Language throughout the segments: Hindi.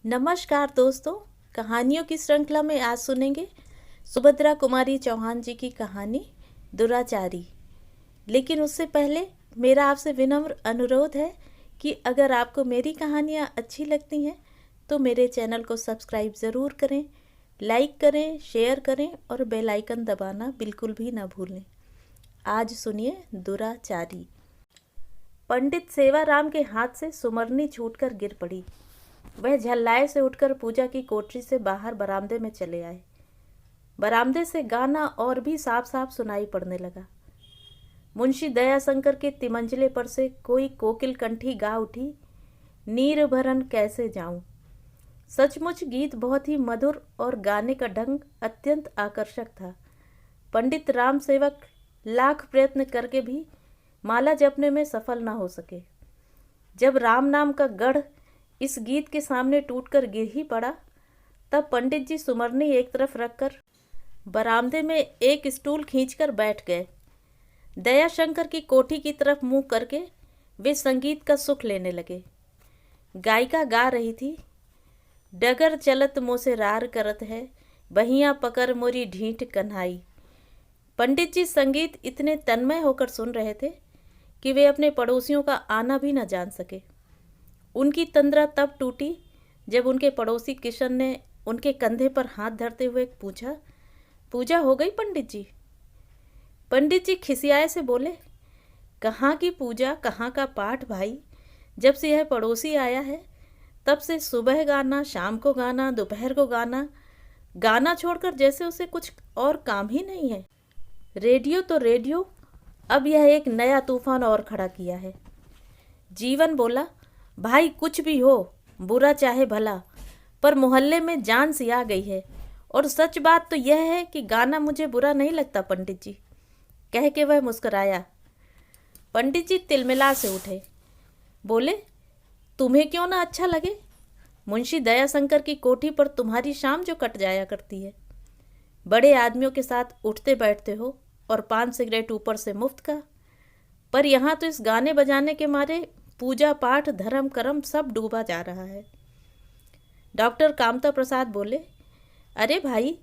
नमस्कार दोस्तों। कहानियों की श्रृंखला में आज सुनेंगे सुभद्रा कुमारी चौहान जी की कहानी दुराचारी। लेकिन उससे पहले मेरा आपसे विनम्र अनुरोध है कि अगर आपको मेरी कहानियाँ अच्छी लगती हैं तो मेरे चैनल को सब्सक्राइब ज़रूर करें, लाइक करें, शेयर करें और बेल आइकन दबाना बिल्कुल भी ना भूलें। आज सुनिए दुराचारी। पंडित सेवाराम के हाथ से सुमरनी छूटकर गिर पड़ी। वह झल्लाए से उठकर पूजा की कोठरी से बाहर बरामदे में चले आए। बरामदे से गाना और भी साफ साफ सुनाई पड़ने लगा। मुंशी दयाशंकर के तिमंजले पर से कोई कोकिल कंठी गा उठी, नीर भरन कैसे जाऊं। सचमुच गीत बहुत ही मधुर और गाने का ढंग अत्यंत आकर्षक था। पंडित राम सेवक लाख प्रयत्न करके भी माला जपने में सफल न हो सके। जब राम नाम का गढ़ इस गीत के सामने टूटकर गिर ही पड़ा, तब पंडित जी सुमरनी एक तरफ रखकर बरामदे में एक स्टूल खींचकर बैठ गए। दयाशंकर की कोठी की तरफ मुंह करके वे संगीत का सुख लेने लगे। गायिका गा रही थी, डगर चलत मोसे रार करत है, बहिया पकड़ मोरी ढीठ कन्हाई। पंडित जी संगीत इतने तन्मय होकर सुन रहे थे कि वे अपने पड़ोसियों का आना भी न जान सके। उनकी तंद्रा तब टूटी जब उनके पड़ोसी किशन ने उनके कंधे पर हाथ धरते हुए पूछा, पूजा हो गई पंडित जी? पंडित जी खिसियाए से बोले, कहाँ की पूजा, कहाँ का पाठ भाई। जब से यह पड़ोसी आया है तब से सुबह गाना, शाम को गाना, दोपहर को गाना, गाना छोड़कर जैसे उसे कुछ और काम ही नहीं है। रेडियो तो रेडियो, अब यह एक नया तूफान और खड़ा किया है। जीवन बोला, भाई कुछ भी हो, बुरा चाहे भला, पर मोहल्ले में जान सी आ गई है। और सच बात तो यह है कि गाना मुझे बुरा नहीं लगता पंडित जी, कह के वह मुस्कुराया। पंडित जी तिलमिला से उठे, बोले, तुम्हें क्यों ना अच्छा लगे। मुंशी दयाशंकर की कोठी पर तुम्हारी शाम जो कट जाया करती है। बड़े आदमियों के साथ उठते बैठते हो और 5 सिगरेट ऊपर से मुफ्त का। पर यहाँ तो इस गाने बजाने के मारे पूजा पाठ धर्म कर्म सब डूबा जा रहा है। डॉक्टर कामता प्रसाद बोले, अरे भाई,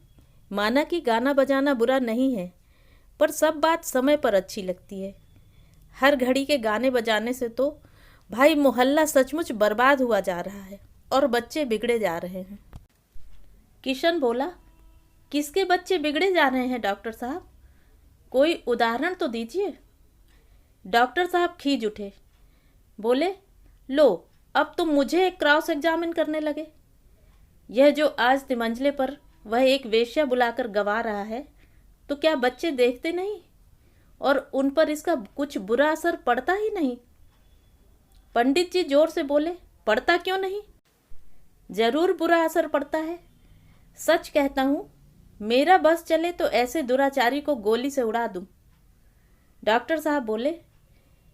माना कि गाना बजाना बुरा नहीं है, पर सब बात समय पर अच्छी लगती है। हर घड़ी के गाने बजाने से तो भाई मोहल्ला सचमुच बर्बाद हुआ जा रहा है और बच्चे बिगड़े जा रहे हैं। किशन बोला, किसके बच्चे बिगड़े जा रहे हैं डॉक्टर साहब? कोई उदाहरण तो दीजिए। डॉक्टर साहब खींच उठे, बोले, लो अब तुम मुझे एक क्रॉस एग्जामिन करने लगे। यह जो आज तिमंजले पर वह एक वेश्या बुलाकर गवा रहा है, तो क्या बच्चे देखते नहीं और उन पर इसका कुछ बुरा असर पड़ता ही नहीं? पंडित जी जोर से बोले, पड़ता क्यों नहीं, जरूर बुरा असर पड़ता है। सच कहता हूँ, मेरा बस चले तो ऐसे दुराचारी को गोली से उड़ा दूं। डॉक्टर साहब बोले,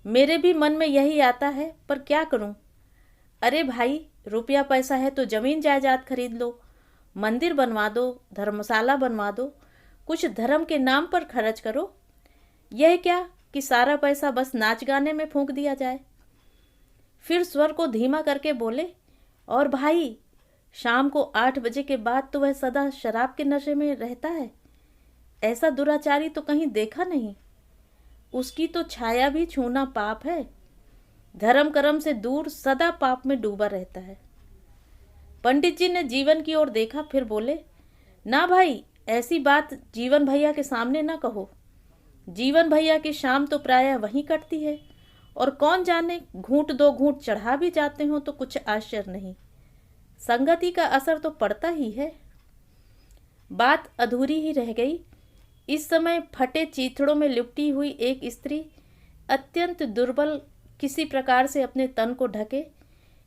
मेरे भी मन में यही आता है, पर क्या करूं। अरे भाई, रुपया पैसा है तो जमीन जायदाद खरीद लो, मंदिर बनवा दो, धर्मशाला बनवा दो, कुछ धर्म के नाम पर खर्च करो। यह क्या कि सारा पैसा बस नाच गाने में फूंक दिया जाए। फिर स्वर को धीमा करके बोले, और भाई, शाम को 8 बजे के बाद तो वह सदा शराब के नशे में रहता है। ऐसा दुराचारी तो कहीं देखा नहीं। उसकी तो छाया भी छूना पाप है। धर्म कर्म से दूर सदा पाप में डूबा रहता है। पंडित जी ने जीवन की ओर देखा, फिर बोले, ना भाई, ऐसी बात जीवन भैया के सामने ना कहो। जीवन भैया की शाम तो प्रायः वहीं कटती है, और कौन जाने घूंट 2 घूंट चढ़ा भी जाते हो तो कुछ आश्चर्य नहीं। संगति का असर तो पड़ता ही है। बात अधूरी ही रह गई। इस समय फटे चीथड़ों में लिपटी हुई एक स्त्री अत्यंत दुर्बल किसी प्रकार से अपने तन को ढके,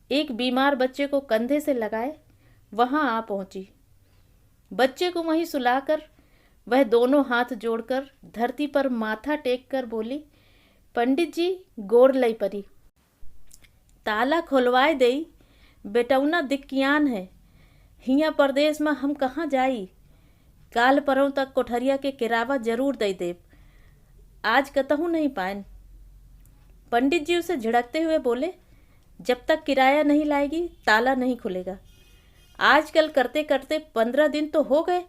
एक बीमार बच्चे को कंधे से लगाए वहां आ पहुंची। बच्चे को वहीं सुलाकर वह दोनों हाथ जोड़कर धरती पर माथा टेक कर बोली, पंडित जी गोर लई परी, ताला खोलवाए देई, बेटौना दिक्कियान है। हिया परदेश में हम कहाँ जाई। काल परों तक कोठरिया के किरावा जरूर दे देव, आज कतहू नहीं पाएन। पंडित जी उसे झिड़कते हुए बोले, जब तक किराया नहीं लाएगी ताला नहीं खुलेगा। आजकल करते करते 15 दिन तो हो गए।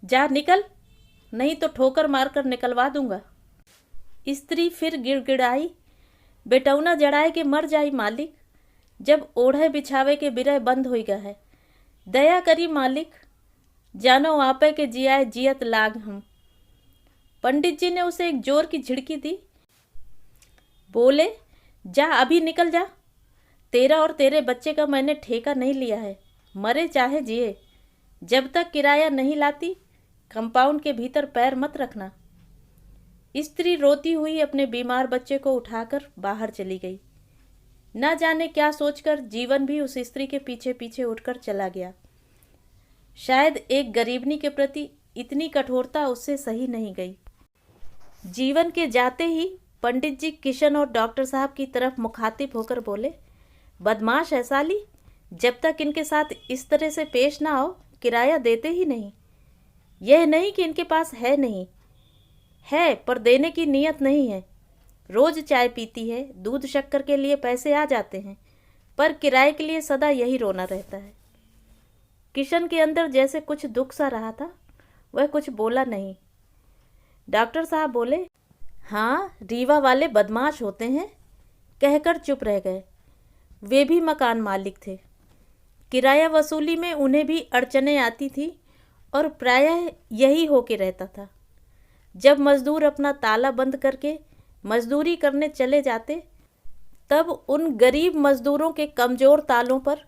जा निकल, नहीं तो ठोकर मारकर निकलवा दूंगा। स्त्री फिर गिड़गिड़ाई, बेटौना जड़ाए के मर जाई मालिक, जब ओढ़े बिछावे के बिरह बंद हो गया है। दया करी मालिक, जानो आपे के जियाए जियत लाग हम। पंडित जी ने उसे एक जोर की झिड़की दी। बोले, जा अभी निकल जा, तेरा और तेरे बच्चे का मैंने ठेका नहीं लिया है, मरे चाहे जिए। जब तक किराया नहीं लाती कंपाउंड के भीतर पैर मत रखना। स्त्री रोती हुई अपने बीमार बच्चे को उठाकर बाहर चली गई। न जाने क्या सोचकर जीवन भी उस स्त्री के पीछे पीछे उठकर चला गया। शायद एक गरीबनी के प्रति इतनी कठोरता उससे सही नहीं गई। जीवन के जाते ही पंडित जी किशन और डॉक्टर साहब की तरफ मुखातिब होकर बोले, बदमाश है साली, जब तक इनके साथ इस तरह से पेश ना हो किराया देते ही नहीं। यह नहीं कि इनके पास है नहीं, है पर देने की नीयत नहीं है। रोज चाय पीती है, दूध शक्कर के लिए पैसे आ जाते हैं, पर किराए के लिए सदा यही रोना रहता है। किशन के अंदर जैसे कुछ दुख सा रहा था, वह कुछ बोला नहीं। डॉक्टर साहब बोले, हाँ रीवा वाले बदमाश होते हैं, कहकर चुप रह गए। वे भी मकान मालिक थे। किराया वसूली में उन्हें भी अड़चनें आती थी और प्रायः यही होके रहता था। जब मजदूर अपना ताला बंद करके मजदूरी करने चले जाते, तब उन गरीब मजदूरों के कमज़ोर तालों पर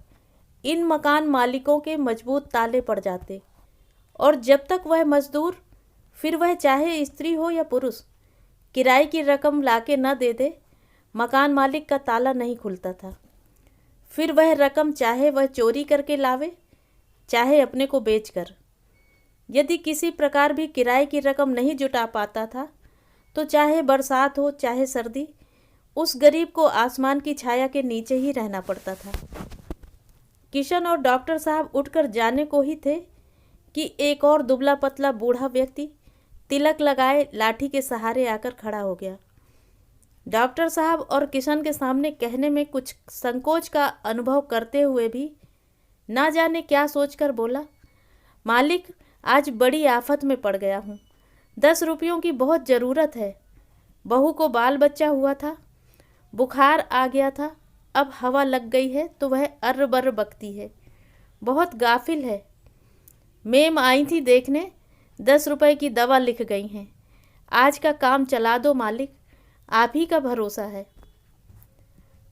इन मकान मालिकों के मजबूत ताले पड़ जाते, और जब तक वह मजदूर, फिर वह चाहे स्त्री हो या पुरुष, किराए की रकम लाके न दे दे, मकान मालिक का ताला नहीं खुलता था। फिर वह रकम चाहे वह चोरी करके लावे, चाहे अपने को बेचकर। यदि किसी प्रकार भी किराए की रकम नहीं जुटा पाता था, तो चाहे बरसात हो चाहे सर्दी, उस गरीब को आसमान की छाया के नीचे ही रहना पड़ता था। किशन और डॉक्टर साहब उठकर जाने को ही थे कि एक और दुबला पतला बूढ़ा व्यक्ति तिलक लगाए लाठी के सहारे आकर खड़ा हो गया। डॉक्टर साहब और किशन के सामने कहने में कुछ संकोच का अनुभव करते हुए भी ना जाने क्या सोचकर बोला, मालिक आज बड़ी आफत में पड़ गया हूँ, 10 रुपयों की बहुत ज़रूरत है। बहू को बाल बच्चा हुआ था, बुखार आ गया था, अब हवा लग गई है तो वह अर्र बर्र बकती है, बहुत गाफिल है। मेम आई थी देखने, 10 रुपए की दवा लिख गई हैं। आज का काम चला दो मालिक, आप ही का भरोसा है।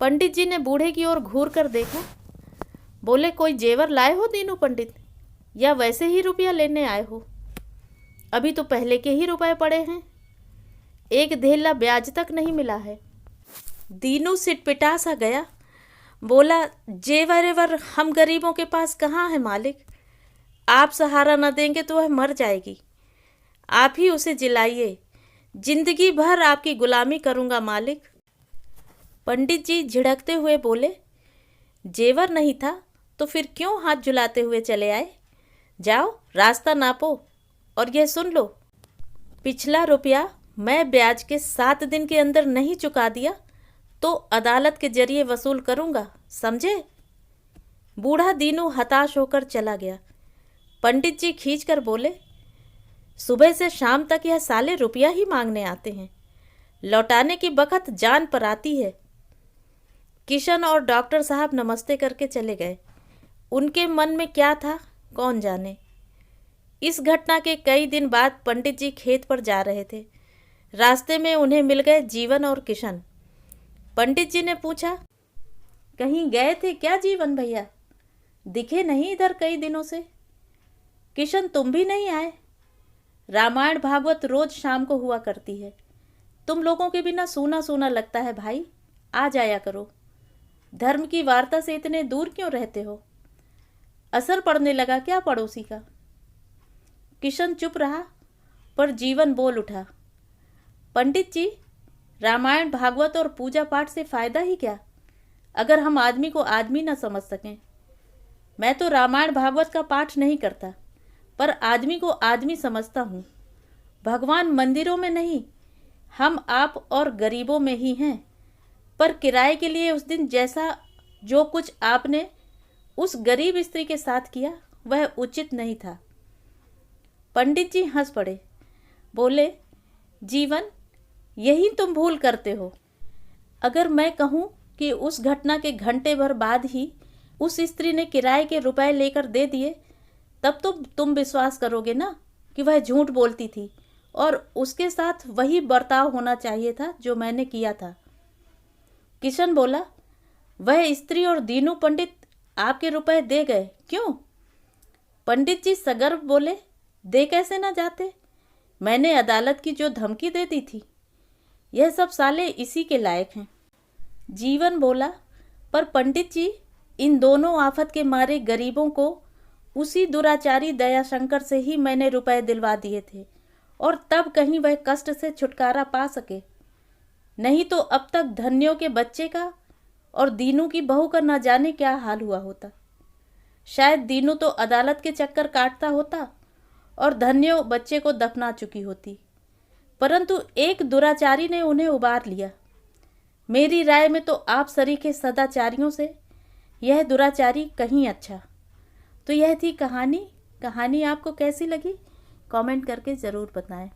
पंडित जी ने बूढ़े की ओर घूर कर देखा। बोले, कोई जेवर लाए हो दीनू पंडित, या वैसे ही रुपया लेने आए हो? अभी तो पहले के ही रुपए पड़े हैं, एक धेला ब्याज तक नहीं मिला है। दीनू सिटपिटा सा गया। बोला, जेवर हम गरीबों के पास कहाँ है मालिक, आप सहारा न देंगे तो वह मर जाएगी। आप ही उसे जिलाइए, जिंदगी भर आपकी गुलामी करूँगा मालिक। पंडित जी झिड़कते हुए बोले, जेवर नहीं था तो फिर क्यों हाथ झुलाते हुए चले आए? जाओ रास्ता नापो और यह सुन लो, पिछला रुपया मैं ब्याज के 7 दिन के अंदर नहीं चुका दिया तो अदालत के जरिए वसूल करूँगा, समझे? बूढ़ा दीनू हताश होकर चला गया। पंडित जी खींचकर बोले, सुबह से शाम तक यह साले रुपया ही मांगने आते हैं, लौटाने की बखत जान पर आती है। किशन और डॉक्टर साहब नमस्ते करके चले गए। उनके मन में क्या था कौन जाने। इस घटना के कई दिन बाद पंडित जी खेत पर जा रहे थे। रास्ते में उन्हें मिल गए जीवन और किशन। पंडित जी ने पूछा, कहीं गए थे क्या जीवन भैया? दिखे नहीं इधर कई दिनों से। किशन, तुम भी नहीं आए? रामायण भागवत रोज शाम को हुआ करती है, तुम लोगों के बिना सूना सूना लगता है भाई, आ जाया करो। धर्म की वार्ता से इतने दूर क्यों रहते हो? असर पड़ने लगा क्या पड़ोसी का? किशन चुप रहा, पर जीवन बोल उठा, पंडित जी, रामायण भागवत और पूजा पाठ से फायदा ही क्या, अगर हम आदमी को आदमी न समझ सकें। मैं तो रामायण भागवत का पाठ नहीं करता, पर आदमी को आदमी समझता हूँ। भगवान मंदिरों में नहीं, हम आप और गरीबों में ही हैं। पर किराए के लिए उस दिन जैसा जो कुछ आपने उस गरीब स्त्री के साथ किया वह उचित नहीं था। पंडित जी हंस पड़े, बोले, जीवन, यही तुम भूल करते हो। अगर मैं कहूँ कि उस घटना के घंटे भर बाद ही उस स्त्री ने किराए के रुपए लेकर दे दिए, तब तो तुम विश्वास करोगे ना कि वह झूठ बोलती थी और उसके साथ वही बर्ताव होना चाहिए था जो मैंने किया था। किशन बोला, वह स्त्री और दीनू पंडित आपके रुपए दे गए, क्यों? पंडित जी सगर्व बोले, दे कैसे ना जाते, मैंने अदालत की जो धमकी दे दी थी, यह सब साले इसी के लायक हैं। जीवन बोला, पर पंडित जी, इन दोनों आफत के मारे गरीबों को उसी दुराचारी दयाशंकर से ही मैंने रुपए दिलवा दिए थे, और तब कहीं वह कष्ट से छुटकारा पा सके। नहीं तो अब तक धन्यों के बच्चे का और दीनू की बहू का न जाने क्या हाल हुआ होता। शायद दीनू तो अदालत के चक्कर काटता होता और धन्यो बच्चे को दफना चुकी होती, परंतु एक दुराचारी ने उन्हें उबार लिया। मेरी राय में तो आप सरीखे सदाचारियों से यह दुराचारी कहीं अच्छा। तो यह थी कहानी। कहानी आपको कैसी लगी कमेंट करके ज़रूर बताएं।